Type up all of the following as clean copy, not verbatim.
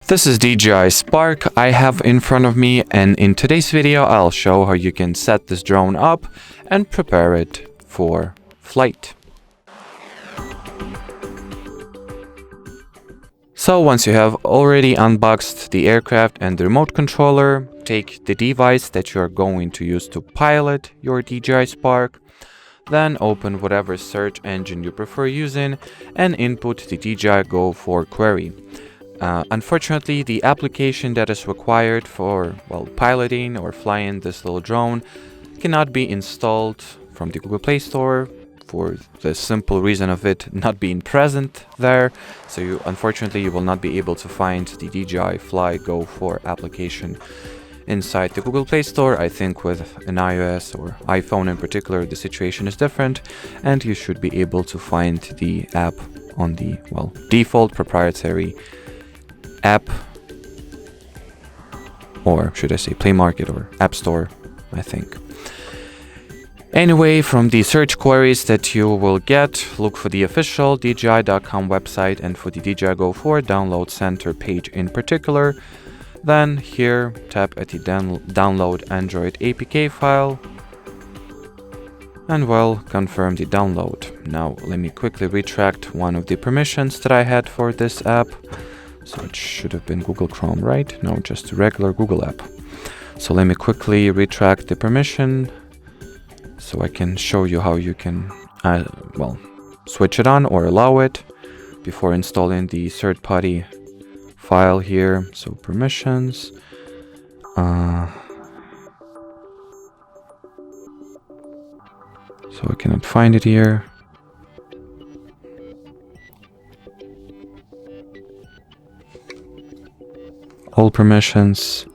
This is DJI Spark I have in front of me, and in today's video I'll show how you can set this drone up and prepare it for flight. So once you have already unboxed the aircraft and the remote controller, take the device that you are going to use to pilot your DJI Spark, then open whatever search engine you prefer using and input the DJI Go 4 query. Unfortunately, the application that is required for piloting or flying this little drone cannot be installed from the Google Play Store for the simple reason of it not being present there. So unfortunately you will not be able to find the DJI Fly Go 4 application inside the Google Play Store. I think with an iOS or iPhone in particular the situation is different, and you should be able to find the app on the default proprietary app, or should I say Play Market or App Store, I think. Anyway, from the search queries that you will get, look for the official DJI.com website and for the DJI Go 4 download center page in particular. Then here tap at the download Android APK file and confirm the download. Now let me quickly retract one of the permissions that I had for this app. So it should have been Google Chrome, right? No, just a regular Google app. So let me quickly retract the permission so I can show you how you can switch it on or allow it before installing the third-party file here. So permissions. So I cannot find it here. All permissions.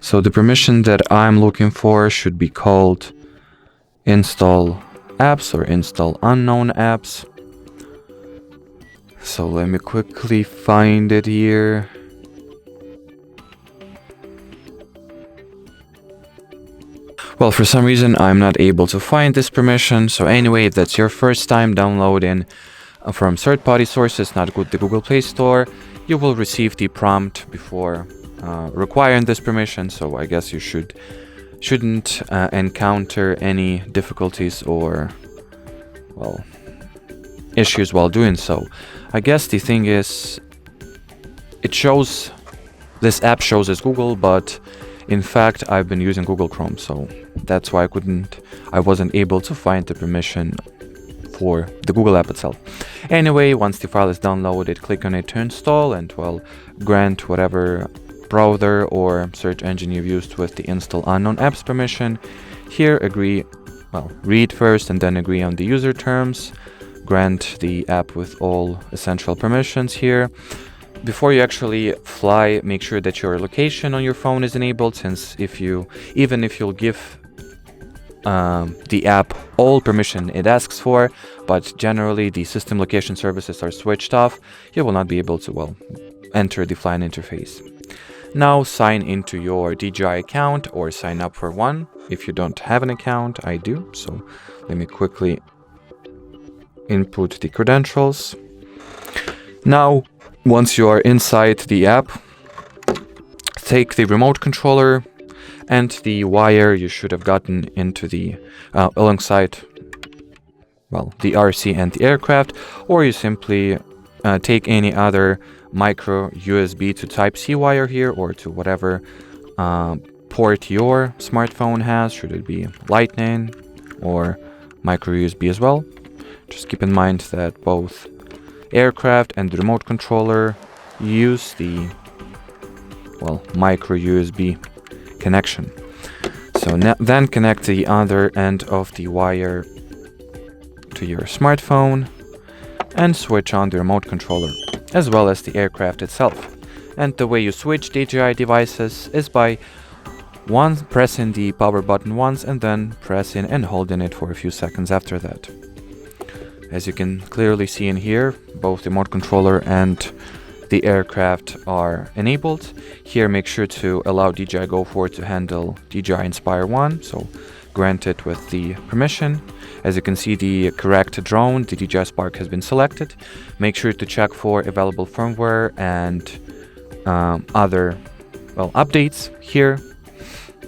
So the permission that I'm looking for should be called install apps or install unknown apps. So let me quickly find it here. Well, for some reason I'm not able to find this permission. So anyway, if that's your first time downloading from third-party sources, not the Google Play Store, you will receive the prompt before requiring this permission. So I guess you shouldn't encounter any difficulties or issues while doing so. I guess the thing is, this app shows as Google, but in fact I've been using Google Chrome, so that's why I wasn't able to find the permission for the Google app itself. Anyway, once the file is downloaded, click on it to install and grant whatever browser or search engine you've used with the install unknown apps permission. Here read first and then agree on the user terms. Grant the app with all essential permissions here. Before you actually fly, make sure that your location on your phone is enabled, since even if you'll give the app all permission it asks for, but generally the system location services are switched off, you will not be able to enter the flying interface. Now sign into your DJI account or sign up for one. If you don't have an account, I do, so let me quickly input the credentials. Now once you are inside the app, take the remote controller and the wire you should have gotten into the alongside the RC and the aircraft, or you simply take any other micro USB to Type-C wire here, or to whatever port your smartphone has, should it be Lightning or micro USB as well. Just keep in mind that both aircraft and the remote controller use the micro USB connection. So then connect the other end of the wire to your smartphone and switch on the remote controller as well as the aircraft itself. And the way you switch DJI devices is by pressing the power button once and then pressing and holding it for a few seconds after that. As you can clearly see in here, both the remote controller and the aircraft are enabled. Here make sure to allow DJI Go 4 to handle DJI Inspire 1, so grant it with the permission. As you can see, the correct drone, the DJI Spark, has been selected. Make sure to check for available firmware and other updates here.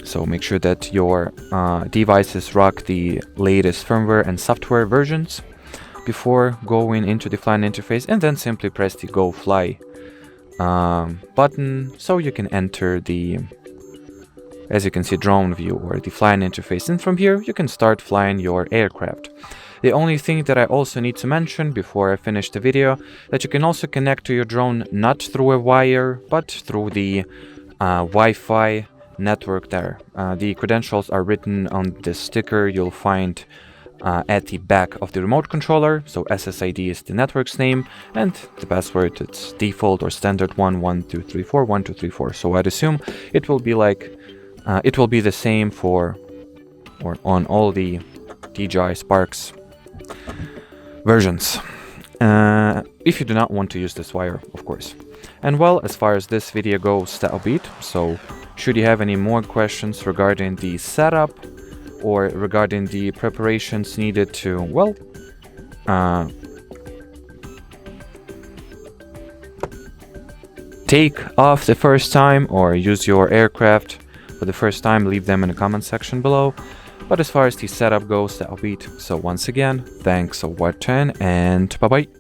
So make sure that your devices rock the latest firmware and software versions before going into the flying interface, and then simply press the Go Fly button so you can enter the, as you can see, drone view or the flying interface, and from here you can start flying your aircraft. The only thing that I also need to mention before I finish the video, that you can also connect to your drone not through a wire but through the Wi-Fi network there. The credentials are written on the sticker you'll find at the back of the remote controller. So SSID is the network's name, and the password, it's default or standard 12341234. So I'd assume it will be like it will be the same for or on all the DJI Sparks versions, if you do not want to use this wire, of course. And well, as far as this video goes, that'll be it. So should you have any more questions regarding the setup or regarding the preparations needed to, well, take off the first time or use your aircraft for the first time, leave them in the comment section below. But as far as the setup goes, that'll be it. So once again, thanks for watching, and bye bye.